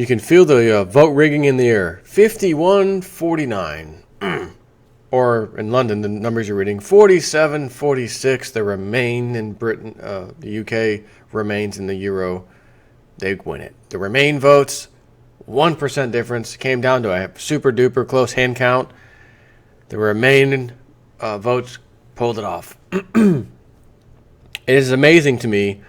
You can feel the vote rigging in the air. 51-49. Or in London, the numbers you're reading, 47-46. The Remain in Britain, the UK remains in the Euro. They win it. The Remain votes, 1% difference. Came down to a super duper close hand count. The Remain votes pulled it off. It is amazing to me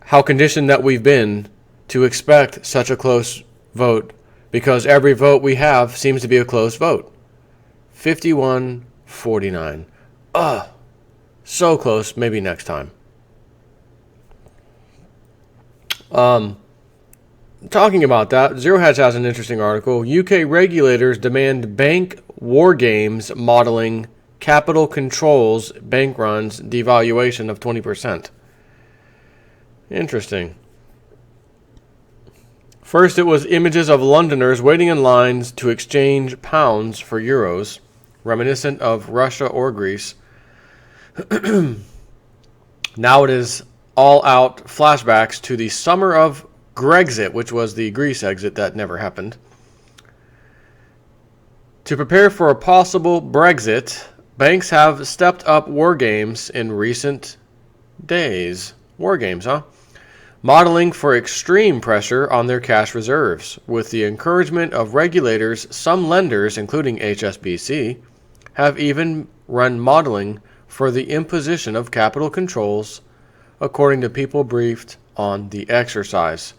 how conditioned that we've been to expect such a close vote, because every vote we have seems to be a close vote. 51-49. So close. Maybe next time. Talking about that, Zero Hedge has an interesting article. UK regulators demand bank war games modeling capital controls bank runs devaluation of 20%. Interesting. First, it was images of Londoners waiting in lines to exchange pounds for euros, reminiscent of Russia or Greece. Now it is all-out flashbacks to the summer of Grexit, which was the Greece exit that never happened. To prepare for a possible Brexit, banks have stepped up war games in recent days. War games, huh? Modeling for extreme pressure on their cash reserves. With the encouragement of regulators, some lenders, including HSBC, have even run modeling for the imposition of capital controls, according to people briefed on the exercise.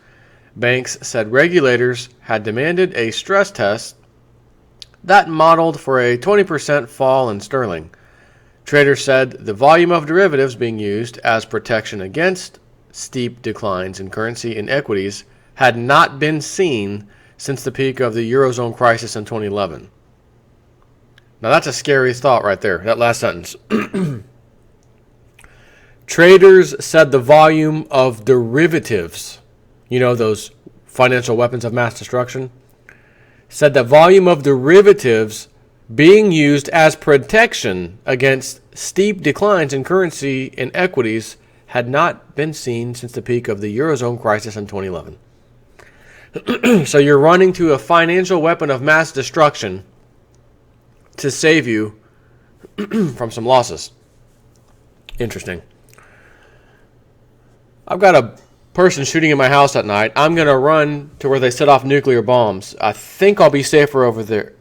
Banks said regulators had demanded a stress test that modeled for a 20% fall in sterling. Traders said the volume of derivatives being used as protection against steep declines in currency and equities had not been seen since the peak of the Eurozone crisis in 2011. Now that's a scary thought right there, that last sentence. Traders said the volume of derivatives, those financial weapons of mass destruction, said the volume of derivatives being used as protection against steep declines in currency and equities had not been seen since the peak of the Eurozone crisis in 2011. So you're running to a financial weapon of mass destruction to save you from some losses. Interesting. I've got a person shooting in my house at night. I'm going to run to where they set off nuclear bombs. I think I'll be safer over there.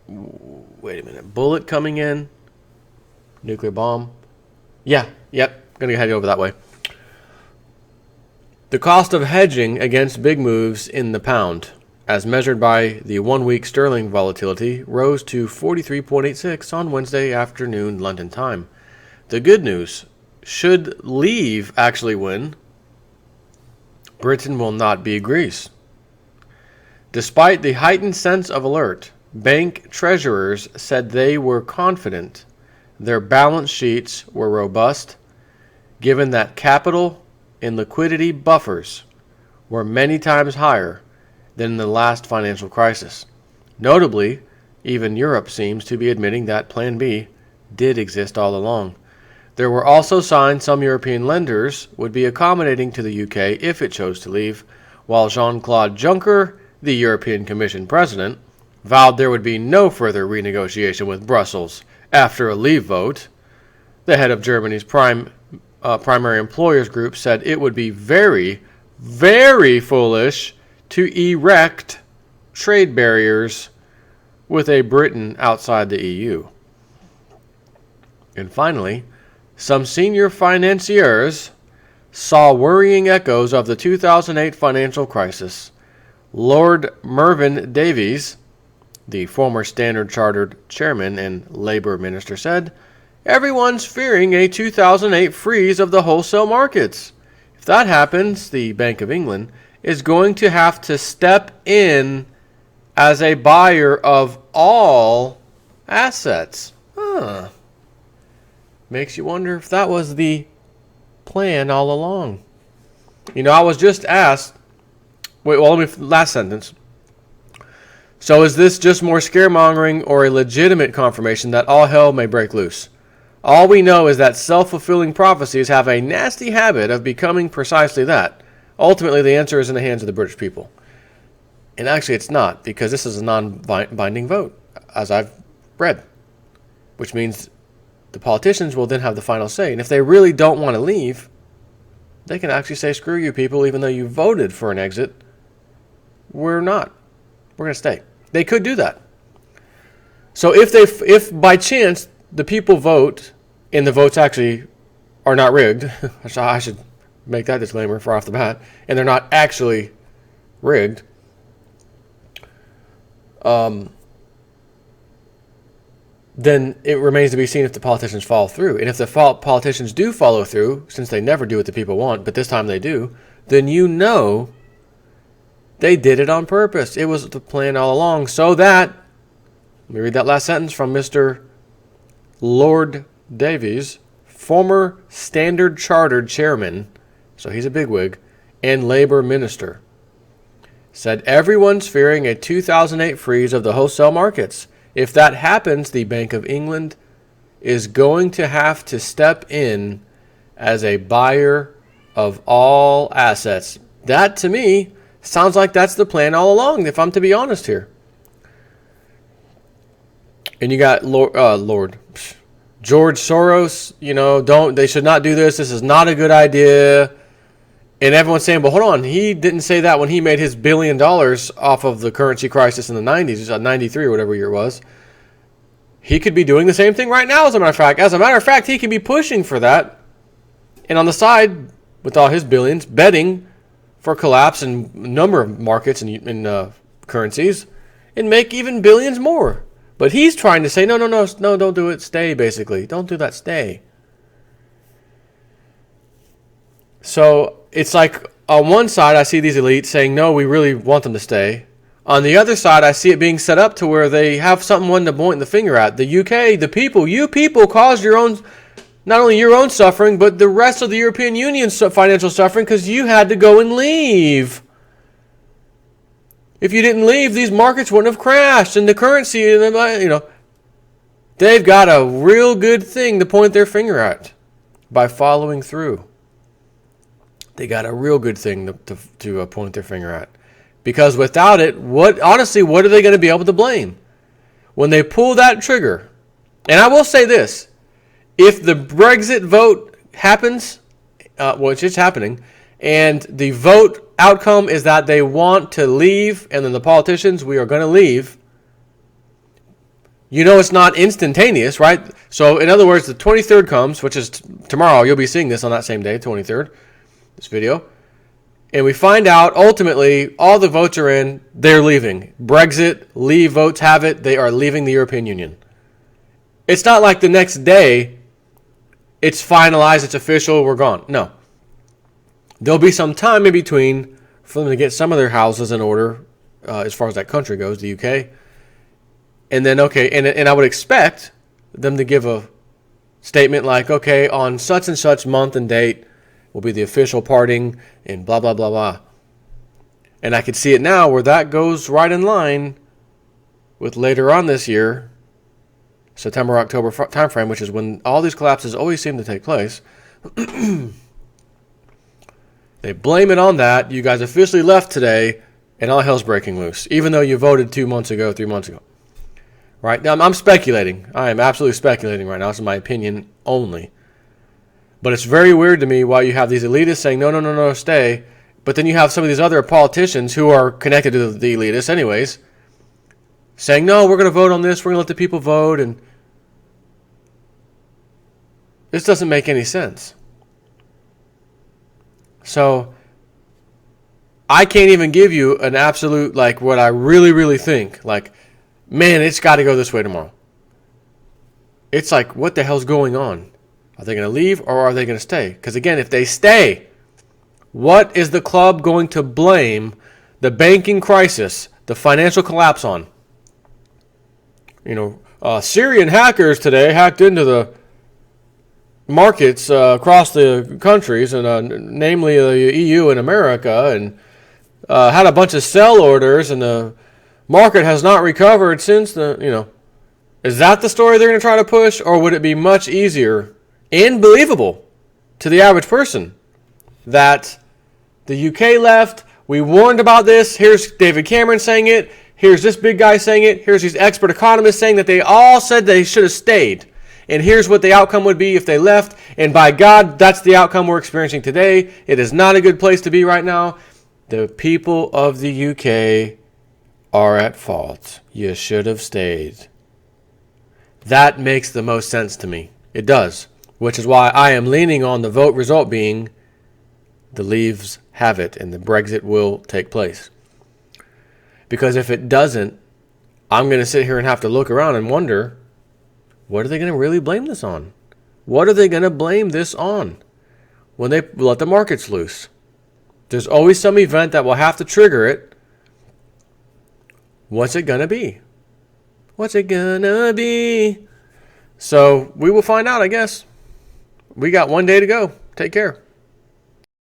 Wait a minute. Bullet coming in. Nuclear bomb. Yep. Going to head over that way. The cost of hedging against big moves in the pound, as measured by the 1-week sterling volatility, rose to 43.86 on Wednesday afternoon London time. The good news, should Leave actually win, Britain will not be Greece. Despite the heightened sense of alert, bank treasurers said they were confident their balance sheets were robust, given that capital and liquidity buffers were many times higher than in the last financial crisis. Notably, even Europe seems to be admitting that Plan B did exist all along. There were also signs some European lenders would be accommodating to the UK if it chose to leave, while Jean-Claude Juncker, the European Commission president, vowed there would be no further renegotiation with Brussels after a leave vote. The head of Germany's primary employers group said it would be very, very foolish to erect trade barriers with a Britain outside the EU. And finally, some senior financiers saw worrying echoes of the 2008 financial crisis. Lord Mervyn Davies, the former Standard Chartered chairman and Labour minister, said, "Everyone's fearing a 2008 freeze of the wholesale markets. If that happens, the Bank of England is going to have to step in as a buyer of all assets." Makes you wonder if that was the plan all along. I was just asked, last sentence. So is this just more scaremongering or a legitimate confirmation that all hell may break loose? All we know is that self-fulfilling prophecies have a nasty habit of becoming precisely that. Ultimately, the answer is in the hands of the British people. And actually, it's not, because this is a non-binding vote, as I've read, which means the politicians will then have the final say. And if they really don't want to leave, they can actually say, screw you people, even though you voted for an exit, we're not. We're going to stay. They could do that. So if by chance the people vote and the votes actually are not rigged, I should make that disclaimer for off the bat, and they're not actually rigged, then it remains to be seen if the politicians follow through. And if the politicians do follow through, since they never do what the people want, but this time they do, then you know they did it on purpose. It was the plan all along, so that, let me read that last sentence from Mr. Lord Davies, former Standard Chartered chairman, so he's a bigwig, and Labour minister, said everyone's fearing a 2008 freeze of the wholesale markets. If that happens, the Bank of England is going to have to step in as a buyer of all assets. That, to me, sounds like that's the plan all along, if I'm to be honest here. And you got George Soros, they should not do this. This is not a good idea. And everyone's saying, but hold on, he didn't say that when he made his $1 billion off of the currency crisis in the 90s, 93 or whatever year it was. He could be doing the same thing right now, as a matter of fact. As a matter of fact, he could be pushing for that. And on the side, with all his billions, betting for collapse in a number of markets and currencies, and make even billions more. But he's trying to say, no, don't do it. Stay, basically. Don't do that. Stay. So it's like on one side, I see these elites saying, no, we really want them to stay. On the other side, I see it being set up to where they have someone to point the finger at. The UK, the people, you people caused your own, not only your own suffering, but the rest of the European Union's financial suffering because you had to go and leave. If you didn't leave, these markets wouldn't have crashed, and the currency, they've got a real good thing to point their finger at by following through. They got a real good thing to point their finger at. Because without it, what are they going to be able to blame? When they pull that trigger, and I will say this, if the Brexit vote happens, which is happening, and the vote outcome is that they want to leave, and then the politicians, we are going to leave, it's not instantaneous, right? So, in other words, the 23rd comes, which is tomorrow. You'll be seeing this on that same day, 23rd, this video. And we find out, ultimately, all the votes are in, they're leaving. Brexit, leave votes have it, they are leaving the European Union. It's not like the next day, it's finalized, it's official, we're gone. No. There'll be some time in between for them to get some of their houses in order, as far as that country goes, the UK. And then, and I would expect them to give a statement like, okay, on such and such month and date will be the official parting and blah, blah, blah, blah. And I could see it now where that goes right in line with later on this year, September, October timeframe, which is when all these collapses always seem to take place. They blame it on that. You guys officially left today, and all hell's breaking loose, even though you voted 2 months ago, 3 months ago. Right? Now, I'm speculating. I am absolutely speculating right now. This is my opinion only. But it's very weird to me why you have these elitists saying, no, stay. But then you have some of these other politicians who are connected to the elitists anyways, saying, no, we're going to vote on this. We're going to let the people vote. And this doesn't make any sense. So I can't even give you an absolute, what I really, really think. Man, it's got to go this way tomorrow. It's like, what the hell's going on? Are they going to leave or are they going to stay? Because again, if they stay, what is the club going to blame the banking crisis, the financial collapse on? Syrian hackers today hacked into the markets across the countries, and namely the EU and America, and had a bunch of sell orders, and the market has not recovered since Is that the story they're going to try to push, or would it be much easier and believable to the average person that The UK left. We warned about this. Here's David Cameron saying it. Here's this big guy saying it. Here's these expert economists saying that they all said they should have stayed. And here's what the outcome would be if they left. And by God, that's the outcome we're experiencing today. It is not a good place to be right now. The people of the UK are at fault. You should have stayed. That makes the most sense to me. It does. Which is why I am leaning on the vote result being the Leaves have it and the Brexit will take place. Because if it doesn't, I'm going to sit here and have to look around and wonder, what are they going to really blame this on? What are they going to blame this on when they let the markets loose? There's always some event that will have to trigger it. What's it going to be? What's it going to be? So we will find out, I guess. We got one day to go. Take care.